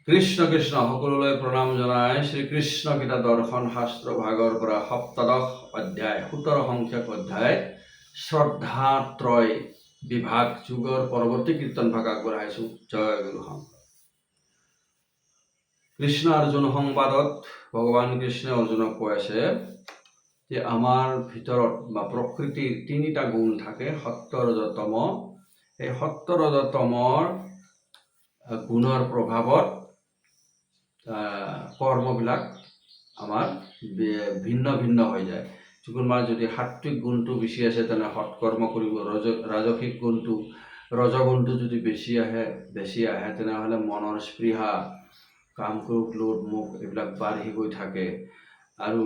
কৃষ্ণ কৃষ্ণ সকলোলৈ প্ৰণাম জনাই শ্ৰীকৃষ্ণ গীতা দৰ্শন শাস্ত্ৰ ভাগৰ পৰা সপ্তদশ অধ্যায় 17 সংখ্যক অধ্যায় শ্ৰদ্ধাত্ৰয় বিভাগ যুগৰ পৰৱৰ্তী কীৰ্তন ভাগ আগবঢ়াইছো। জয় গুৰু শংকৰ। কৃষ্ণ অৰ্জুন সংবাদত ভগৱান কৃষ্ণই অৰ্জুনক কৈ আছে যে আমাৰ ভিতৰত বা প্ৰকৃতিৰ তিনিটা গুণ থাকে, সত্য ৰজ তম। এই সত্য ৰজ তমৰ গুণৰ প্ৰভাৱত কৰ্মবিলাক আমাৰ ভিন্ন ভিন্ন হৈ যায়। কোনোবাৰ যদি সাত্বিক গুণটো বেছি আছে তেনে সৎকৰ্ম কৰিব, ৰাজসিক গুণটো ৰজগুণটো যদি বেছি আহে তেনেহ'লে মনৰ স্পৃহা, কাম ক্ৰোধ লোভ মোহ এইবিলাক বাঢ়ি গৈ থাকে। আৰু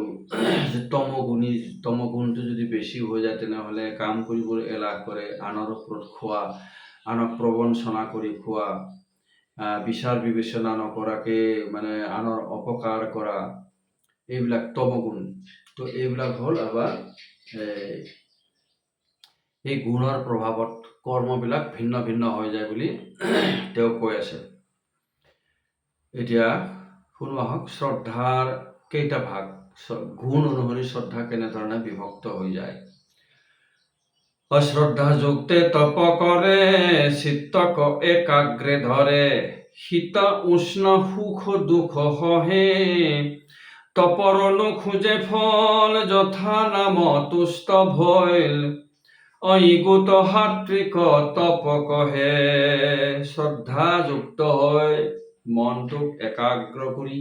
তমগুণটো যদি বেছি হৈ যায় তেনেহ'লে কাম কৰিবলৈ এলাহ কৰে, আনৰ ওপৰত খোৱা, আনক প্ৰবঞ্চনা কৰি খোৱা, বিচাৰ বিবেচনা নকৰাকে আনৰ অপকাৰ কৰা, এইবিলাক তমগুণ। তো এইবিলাক হ'ল আবাৰ এই গুণৰ প্ৰভাৱত কৰ্মবিলাক ভিন্ন ভিন্ন হৈ যায় বুলি তেওঁ কৈ আছে। এতিয়া শুনো আহক, শ্ৰদ্ধাৰ কেইটা ভাগ, গুণ অনুসৰি শ্ৰদ্ধা কেনেধৰণে বিভক্ত হৈ যায়। অশ্ৰদ্ধা যুক্তে তপ কৰে, চিত্তক একাগ্ৰে ধৰে, শীত উষ্ণ সুখ দুখ সহে, তপৰ নোখোজে ফল, যথা নাম তুষ্ট ভৈল, অইগুত সাত্বিক তপ কহে। শ্ৰদ্ধাযুক্ত হৈ মনটোক একাগ্ৰ কৰি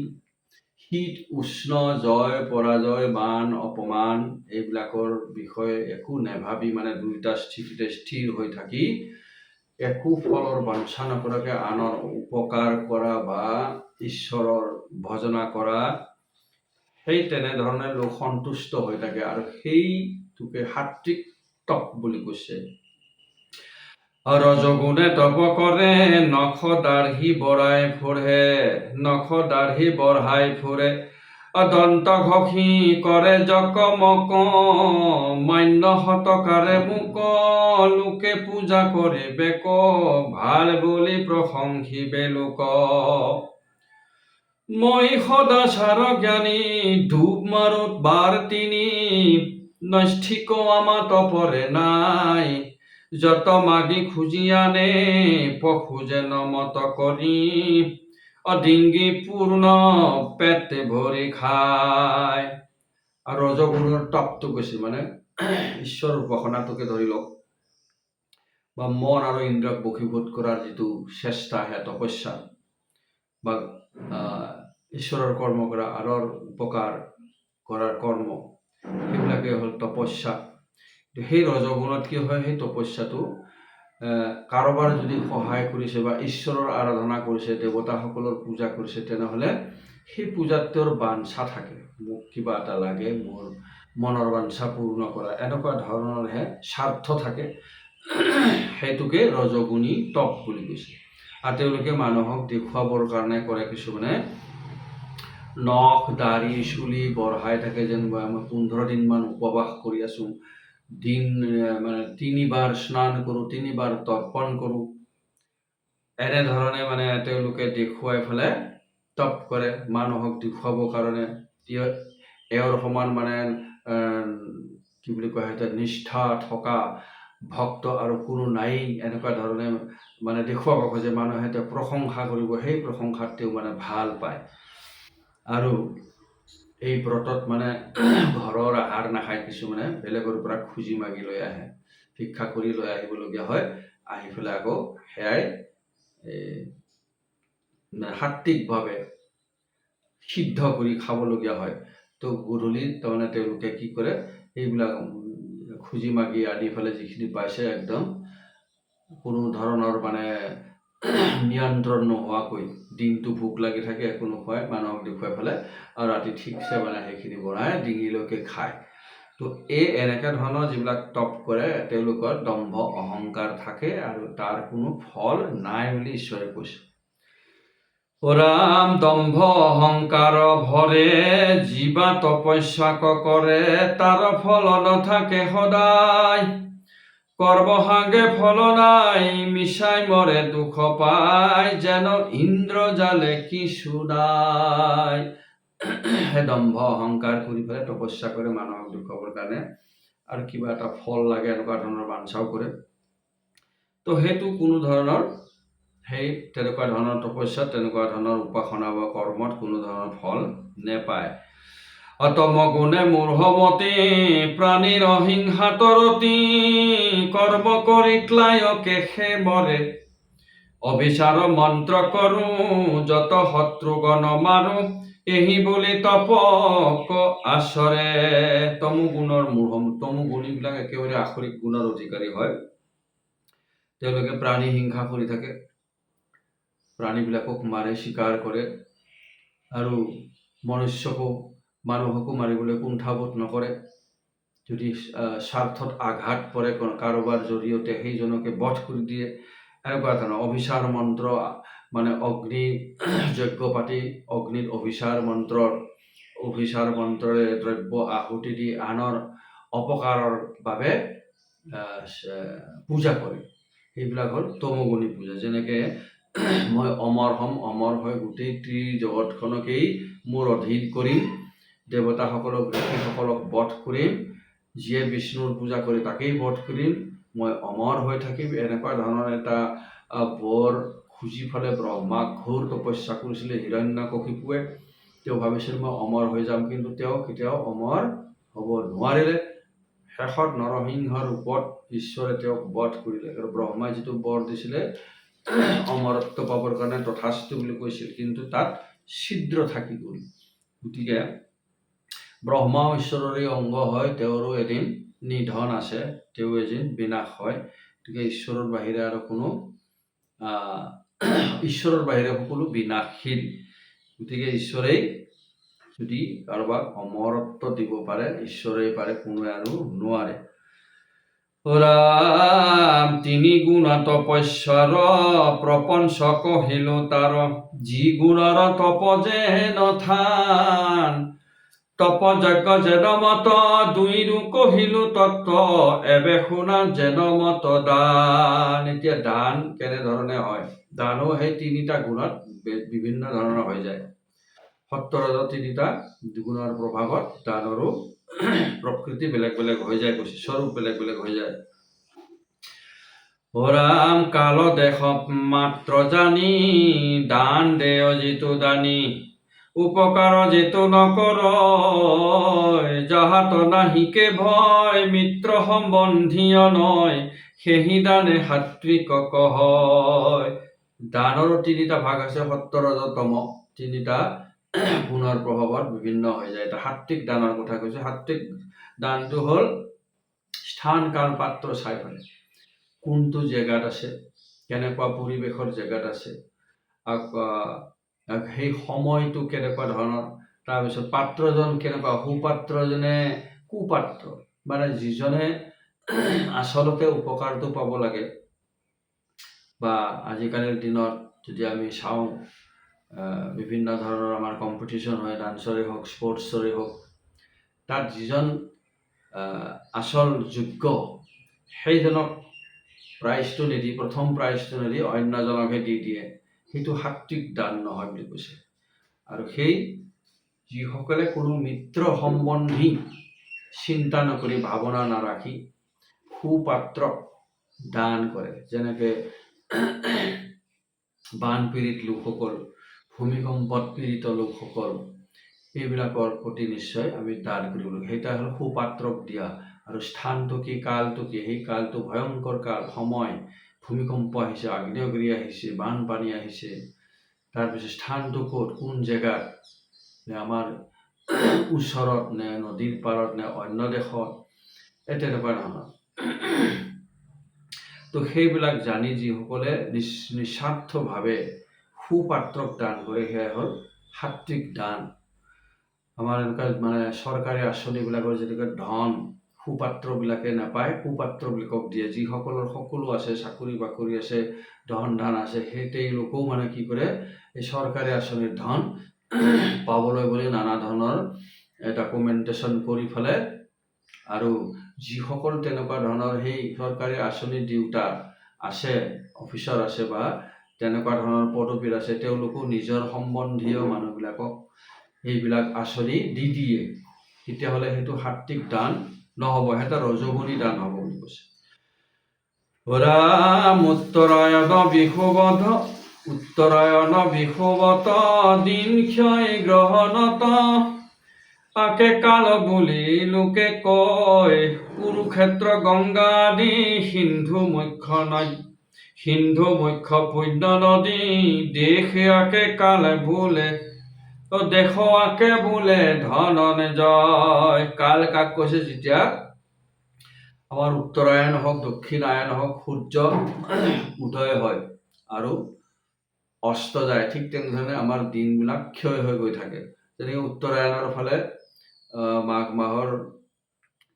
শীত উষ্ণ জয় পৰাজয় মান অপমান এইবিলাকৰ বিষয়ে একো নেভাবি দুইটা স্থিতিতে স্থিৰ হৈ থাকি একো ফলৰ বাঞ্ছা নকৰাকে আনৰ উপকাৰ কৰা বা ঈশ্বৰৰ ভজনা কৰা, সেই তেনেধৰণে লোক সন্তুষ্ট হৈ থাকে আৰু সেইটোকে সাত্বিক তপ বুলি কৈছে। ৰজগুণে তপ কৰে, নখ দাঢ়ি বঢ়াই ফুৰে, দন্ত ঘষি কৰে জকমক, মান্য হতকাৰে মুক, লোকে পূজা কৰিবেক, ভাল বুলি প্ৰশংসিবে লোক। মই সদাচাৰ জ্ঞানী, ডুব মাৰোত বাৰ তিনি, নৈষ্ঠিক আমা তপৰে নাই, যত মাগি খুজি আনে, পশু যেন মত কৰি, ডিঙ্গি পূৰ্ণ পেট ভৰি খায়। আৰু ৰজগুণৰ তপটো কৈছে ঈশ্বৰৰ উপাসনাটোকে ধৰি লওক, বা মন আৰু ইন্দ্ৰিয়ক বশীভূত কৰাৰ যিটো চেষ্টা, সেয়া তপস্যা, বা ঈশ্বৰৰ কৰ্ম কৰা, আনৰ উপকাৰ কৰাৰ কৰ্ম, সেইবিলাকে হ'ল তপস্যা। সেই ৰজগুণত কি হয়, সেই তপস্যাটো কাৰোবাৰ যদি সহায় কৰিছে বা ঈশ্বৰৰ আৰাধনা কৰিছে, দেৱতাসকলৰ পূজা কৰিছে, তেনেহ'লে সেই পূজাত তেওঁৰ বাঞ্ছা থাকে, মোক কিবা এটা লাগে, মোৰ মনৰ বাঞ্ছা পূৰ্ণ কৰা, এনেকুৱা ধৰণৰহে স্বাৰ্থ থাকে। সেইটোকে ৰজগুণী তপ বুলি কৈছে। আৰু তেওঁলোকে মানুহক দেখুৱাবৰ কাৰণে কৰে, কিছুমানে নখ দাঢ়ি চুলি বঢ়াই থাকে, যেন মই 15 দিনমান উপবাস কৰি আছো, দিন 3বাৰ স্নান কৰো, 3বাৰ তৰ্পণ কৰো, এনেধৰণে তেওঁলোকে দেখুৱাই ফেলে তপ কৰে, মানুহক দেখুৱাবৰ কাৰণে। এওঁৰ সমান কি বুলি কয়, নিষ্ঠা থকা ভক্ত আৰু কোনো নাই, এনেকুৱা ধৰণে দেখুৱাব খোজে। মানুহে তেওঁ প্ৰশংসা কৰিব, সেই প্ৰশংসাত তেওঁ ভাল পায়। আৰু এই ব্ৰতত ঘৰৰ আহাৰ নাখায়, কিছুমানে বেলেগৰ পৰা খুজি মাগি লৈ আহে, ভিক্ষা কৰি লৈ আহিবলগীয়া হয়, আহি পেলাই আকৌ সেয়াই সাত্বিকভাৱে সিদ্ধ কৰি খাবলগীয়া হয়। তো গধূলি তেওঁলোকে কি কৰে, এইবিলাক খুজি মাগি আনি পেলাই যিখিনি পাইছে, একদম কোনো ধৰণৰ নিয়ন্ত্ৰণ নোহোৱাকৈ দিনটো ভোক লাগি থাকে, একো নোখোৱাই মানুহক দেখুৱাই পেলাই, আৰু ৰাতি ঠিকছে সেইখিনি বনাই ডিঙিলৈকে খায়। তো এনেকুৱা ধৰণৰ যিবিলাক তপ কৰে, তেওঁলোকৰ দম্ভ অহংকাৰ থাকে, আৰু তাৰ কোনো ফল নাই বুলি ঈশ্বৰে কৈছে। ৰাম দম্ভ অহংকাৰ ভৰে, জীৱা তপস্যাক কৰে, তাৰ ফল নাথাকে সদায়, কৰ্মহাগে ফল নাই, মিশাই মৰে দুঃখ পায়, যেন ইন্দ্ৰজালে কিছু নাই। হে দম্ভ অহংকাৰ কৰি পেলাই তপস্যা কৰে মানুহক দেখুৱাবৰ কাৰণে, আৰু কিবা এটা ফল লাগে এনেকুৱা ধৰণৰ বাঞ্ছাও কৰে। তো সেইটো কোনো ধৰণৰ তেনেকুৱা ধৰণৰ তপস্যাত, তেনেকুৱা ধৰণৰ উপাসনা বা কৰ্মত কোনো ধৰণৰ ফল নেপায়। অতম গুণে মূঢ়মতি, প্ৰাণীৰ অহিংসাতৰতি, কৰ্ম কৰি ক্লায় কেশে মৰে, অভিচাৰ মন্ত্ৰ কৰো, যত শত্ৰুগণ মাৰো, এহি বুলি তপক আচৰে। তমোগুণীবিলাক একেবাৰে আসৰিক গুণৰ অধিকাৰী হয়। তেওঁলোকে প্ৰাণী হিংসা কৰি থাকে, প্ৰাণীবিলাকক মাৰে, চিকাৰ কৰে, আৰু মানুহকো মাৰিবলৈ কুণ্ঠাবোধ নকৰে। যদি স্বাৰ্থত আঘাত পৰে কাৰোবাৰ জৰিয়তে, সেইজনকে বধ কৰি দিয়ে। এনেকুৱা ধৰণৰ অভিচাৰ মন্ত্ৰ, মানে অগ্নি যজ্ঞ পাতি অগ্নিত অভিচাৰ মন্ত্ৰৰে দ্ৰব্য আহুতি দি আনৰ অপকাৰৰ বাবে পূজা কৰে। সেইবিলাক হ'ল তমোগুণী পূজা। যেনেকে মই অমৰ হ'ম, অমৰ হৈ গোটেই ত্ৰিজগতখনকেই মোৰ অধীন কৰিম, দেৱতাসকলক ঋষিসকলক বধ কৰিম, যিয়ে বিষ্ণুৰ পূজা কৰি তাকেই বধ কৰিম, মই অমৰ হৈ থাকিম। এনেকুৱা ধৰণৰ এটা বৰ খুজি ফেলে ব্ৰহ্মাক ঘোৰ তপস্যা কৰিছিলে হিৰণ্যকশিপুৱে। তেওঁ ভাবিছিল মই অমৰ হৈ যাম, কিন্তু তেওঁ কেতিয়াও অমৰ হ'ব নোৱাৰিলে। শেষত নৰসিংহৰ ৰূপত ঈশ্বৰে তেওঁক বধ কৰিলে, আৰু ব্ৰহ্মাই যিটো বৰ দিছিলে অমৰত্ব পাবৰ কাৰণে তথাস্তু বুলি কৈছিল, কিন্তু তাত ছিদ্ৰ থাকি গ'ল। গতিকে ব্ৰহ্মাও ঈশ্বৰৰে অংগ হয়, তেওঁৰো এদিন নিধন আছে, তেওঁ এদিন বিনাশ হয়। গতিকে ঈশ্বৰৰ বাহিৰে সকলো বিনাশশীল। গতিকে ঈশ্বৰেই যদি কাৰোবাক অমৰত্ব দিব পাৰে, ঈশ্বৰেই পাৰে, কোনোৱে আৰু নোৱাৰে। ৰাম তিনি গুণ তপস্যাৰ, প্ৰপঞ্চ কহিলো তাৰ, যি গুণৰ তপ যে নথান, তপ যজ্ঞ যেন মত, দুইৰো কহিলো তত্ত্ব, এবে শুনা যেন মত দান। এতিয়া দান কেনেধৰণে হয়? দানো সেই তিনিটা গুণত বিভিন্ন ধৰণৰ হৈ যায়। সত্তৰজৰ তিনিটা গুণৰ প্ৰভাৱত দানৰো প্ৰকৃতি বেলেগ বেলেগ হৈ যায়, স্বৰূপ বেলেগ বেলেগ হৈ যায়। ৰাম কাল দেশ মাত্ৰ জানি, দান দেয় যিটো দানী, উপকাৰ যিটো নকৰ, যাহাত নাহিকে ভয়, মিত্ৰ সম্বন্ধীয় নয়, সেহি দানে সাত্বিক কহয়। দানৰো তিনিটা ভাগ আছে, সত্য ৰজ তম, তিনিটা গুণৰ প্ৰভাৱত বিভিন্ন হৈ যায়। এটা সাত্বিক দানৰ কথা কৈছে। সাত্বিক দানটো হ'ল স্থান কাল পাত্ৰ চাই পেলাই, কোনটো জেগাত আছে, কেনেকুৱা পৰিৱেশৰ জেগাত আছে, সেই সময়টো কেনেকুৱা ধৰণৰ, তাৰপিছত পাত্ৰজন কেনেকুৱা, সুপাত্ৰজনে কুপাত্ৰ, মানে যিজনে আচলতে উপকাৰটো পাব লাগে। বা আজিকালিৰ দিনত যদি আমি চাওঁ, বিভিন্ন ধৰণৰ আমাৰ কম্পিটিশ্যন হয়, ডান্সৰে হওক, স্পৰ্টছৰে হওক, তাত যিজন আচল যোগ্য, সেইজনক প্ৰাইজটো নিদি, প্ৰথম প্ৰাইজটো নিদি অন্যজনকহে দি দিয়ে। সেইটো সাত্বিক দান নহয় বুলি কৈছে। আৰু সেই যিসকলে কোনো মিত্ৰ সম্বন্ধী চিন্তা নকৰি, ভাৱনা নাৰাখি সুপাত্ৰক দান কৰে, যেনেকে বানপীড়িত লোকসকল, ভূমিকম্পত পীড়িত লোকসকল, এইবিলাকৰ প্ৰতি নিশ্চয় আমি দান কৰিব লাগে। সেইটা হ'ল সুপাত্ৰক দিয়া। আৰু স্থানটো কি, কালটো কি, সেই কালটো ভয়ংকৰ কাল, সময়, ভূমিকম্প আহিছে, আগ্নেয়গিৰি আহিছে, বানপানী আহিছে। তাৰপিছত স্থানটো ক'ত, কোন জেগাত, নে আমাৰ ওচৰত, নে নদীৰ পাৰত, নে অন্য দেশত, তেনেকুৱা ধৰণৰ। তো সেইবিলাক জানি যিসকলে নিস্বাৰ্থভাৱে সুপাত্ৰক দান কৰে, সেয়া হ'ল সাত্বিক দান। আমাৰ এনেকুৱা মানে চৰকাৰী আঁচনিবিলাকৰ যেনেকৈ ধন সুপাত্ৰবিলাকে নাপায়, কুপাত্ৰবিলাকক দিয়ে। যিসকলৰ সকলো আছে, চাকৰি বাকৰি আছে, ধন ধান আছে, তেওঁলোকেও মানে কি কৰে, এই চৰকাৰী আঁচনিৰ ধন পাবলৈ বুলি নানা ধৰণৰ ডকুমেণ্টেশ্যন কৰি ফেলে, আৰু যিসকল তেনেকুৱা ধৰণৰ সেই চৰকাৰী আঁচনি দিওঁতা আছে, অফিচাৰ আছে বা তেনেকুৱা ধৰণৰ পদবীত আছে, তেওঁলোকো নিজৰ সম্বন্ধীয় মানুহবিলাকক সেইবিলাক আঁচনি দি দিয়ে। তেতিয়াহ'লে সেইটো সাত্বিক দান নহ'ব, সেইটো ৰজগুণী দান হ'ব বুলি কৈছে। ৰাম উত্তৰায়ণ বিষুৱত দিন ক্ষয় গ্ৰহণত আকে কাল বুলি লোকে কয়, কুৰুক্ষেত্ৰ গংগা আদি সিন্ধু মুখ্য পুণ্য নদী, দেশে আকে কালে বোলে দেশ আকে বোলে ধননে জয়। কাল কাক কৈছে? যেতিয়া আমাৰ উত্তৰায়ণ হওক দক্ষিণায়ন হওক সূৰ্য উদয় হয় আৰু অস্ত যায়, ঠিক তেনেধৰণে আমাৰ দিনবিলাক ক্ষয় হৈ গৈ থাকে। যেনেকৈ উত্তৰায়ণৰ ফালে মাঘ মাহৰ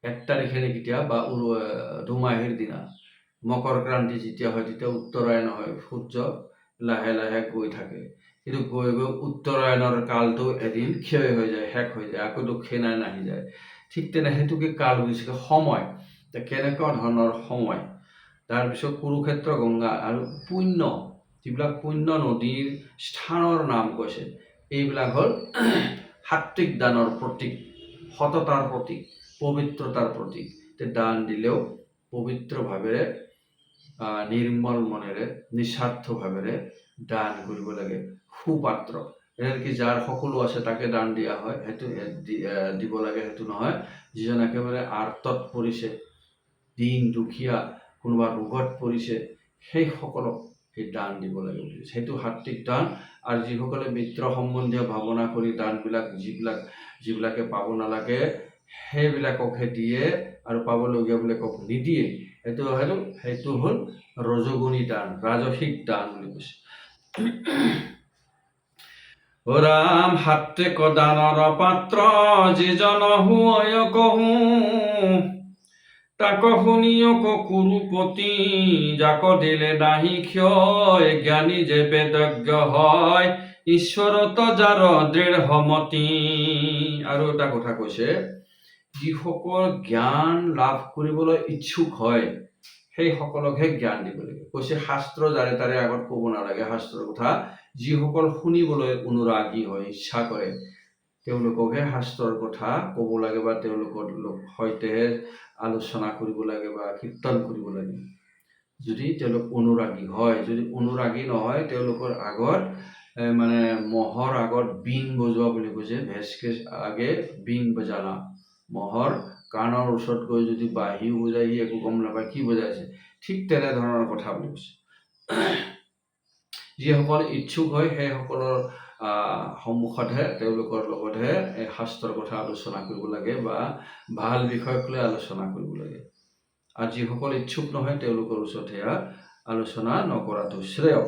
1 তাৰিখে কেতিয়া বা দুমাহীৰ দিনা মকৰ ক্ৰান্তি যেতিয়া হয়, তেতিয়া উত্তৰায়ণ হয়, সূৰ্য লাহে লাহে গৈ থাকে। কিন্তু গৈ গৈ উত্তৰায়ণৰ কালটো এদিন ক্ষয় হৈ যায়, শেষ হৈ যায়, আকৌ দক্ষিণায়ন আহি যায়। ঠিক তেনে সেইটোকে কাল বুলিছে, সময়। কেনেকুৱা ধৰণৰ সময়? তাৰপিছত কুৰুক্ষেত্ৰ গংগা আৰু পুণ্য, যিবিলাক পুণ্য নদীৰ স্থানৰ নাম কৈছে, এইবিলাক হ'ল সাত্বিক দানৰ প্ৰতীক, সততাৰ প্ৰতীক, পবিত্ৰতাৰ প্ৰতীক। দান দিলেও পবিত্ৰ ভাৱেৰে, নিৰ্মল মনেৰে, নিস্বাৰ্থ ভাৱেৰে দান কৰিব লাগে। সুপাত্ৰ, এনেকৈ যাৰ সকলো আছে তাকে দান দিয়া হয়, সেইটো দিব লাগে, সেইটো নহয়। যিজন একেবাৰে আৰ্তত পৰিছে, দীন দুখীয়া, কোনোবা ৰোগত পৰিছে, সেই সকলক সেই দান দিব লাগে বুলি কৈছে। সেইটো সাত্বিক দান। আৰু যিসকলে মিত্ৰ সম্বন্ধীয় ভাৱনা কৰি দানবিলাক যিবিলাকে পাব নালাগে সেইবিলাককহে দিয়ে আৰু পাবলগীয়াবিলাকক নিদিয়ে, সেইটো হ'ল ৰজগুণী দান, ৰাজসিক দান বুলি কৈছে। ৰাম সাত্বিক দানৰ পাত্ৰ, যিজন হুঁয় কহো তাক শুনিয়ক কুৰুপতি, যাক দিলে নাহি ক্ষয়, জ্ঞানী যে বেদজ্ঞ হয়, ঈশ্বৰত যাৰ দৃঢ়মতি। আৰু এটা কথা কৈছে, যিসকল জ্ঞান লাভ কৰিবলৈ ইচ্ছুক হয় সেই সকলকহে জ্ঞান দিব লাগে। কৈছে শাস্ত্ৰ যাৰে তাৰে আগত ক'ব নালাগে শাস্ত্ৰৰ কথা। যিসকল শুনিবলৈ অনুৰাগী হয়, ইচ্ছা কৰে, তেওঁলোককহে শাস্ত্ৰৰ কথা ক'ব লাগে বা তেওঁলোকৰ সৈতেহে আলোচনা কৰিব লাগে বা কীৰ্তন কৰিব লাগে, যদি তেওঁলোক অনুৰাগী হয়। যদি অনুৰাগী নহয়, তেওঁলোকৰ আগত মানে মহৰ আগত বীণ বজোৱা বুলি কৈছে, ভেচকে আগে বীণ বজানা। মহৰ কাণৰ ওচৰত গৈ যদি বাঁহীও বজাই, সি একো গম নাপায় কি বজাইছে, ঠিক তেনেধৰণৰ কথা বুলি কৈছে। যিসকল ইচ্ছুক হয় সেইসকলৰ সন্মুখতহে, তেওঁলোকৰ লগতহে এই শাস্ত্ৰৰ কথা আলোচনা কৰিব লাগে বা ভাল বিষয়ক লৈ আলোচনা কৰিব লাগে। আৰু যিসকল ইচ্ছুক নহয় তেওঁলোকৰ ওচৰত সেয়া আলোচনা নকৰাটো শ্ৰেয়।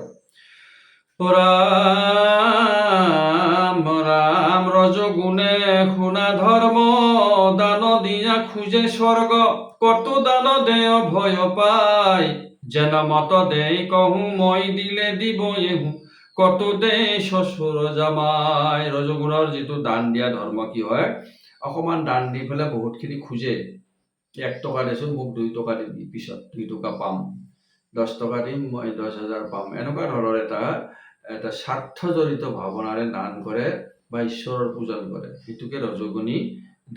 ৰাম ৰাম ৰজগুণে শুনা ধৰ্ম, দান দিয়া খোজে স্বৰ্গ, কত দান দেয় ভয় পায়, যেন মত দেই কহো মই দিলে দিব এহু, কত দেই শ্বশুৰ জামাই। ৰজগুণৰ যিটো দান দিয়া ধৰ্ম কি হয়, অকণমান দান দি পেলাই বহুতখিনি খোজে। 1 টকা দেচোন, মোক 2 টকা দিবি, পিছত 2 টকা পাম, 10 টকা দিম, মই 10,000 পাম, এনেকুৱা ধৰণৰ এটা স্বাৰ্থজড়িত ভাৱনাৰে দান কৰে বা ঈশ্বৰৰ পূজন কৰে, সেইটোকে ৰজগুণী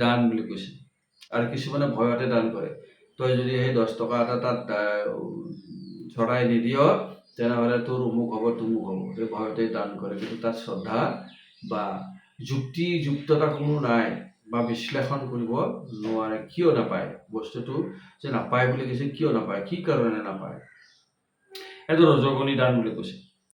দান বুলি কৈছে। আৰু কিছুমানে ভয়তে দান কৰে। তই যদি সেই 10 টকা এটা তাত ছড়াই নিদিয়, তেনেহ'লে তোৰ অমুক হ'ব তমুক হ'ব, সেই ভয়তে দান কৰে। কিন্তু তাত শ্ৰদ্ধা বা যুক্তিযুক্ততা কোনো নাই বা বিশ্লেষণ কৰিব নোৱাৰে। কিয় নাপায়, বস্তুটো যে নাপায় বুলি কৈছে, কিয় নাপায়, কি কাৰণে নাপায়, এইটো ৰজগুণী দান বুলি কৈছে।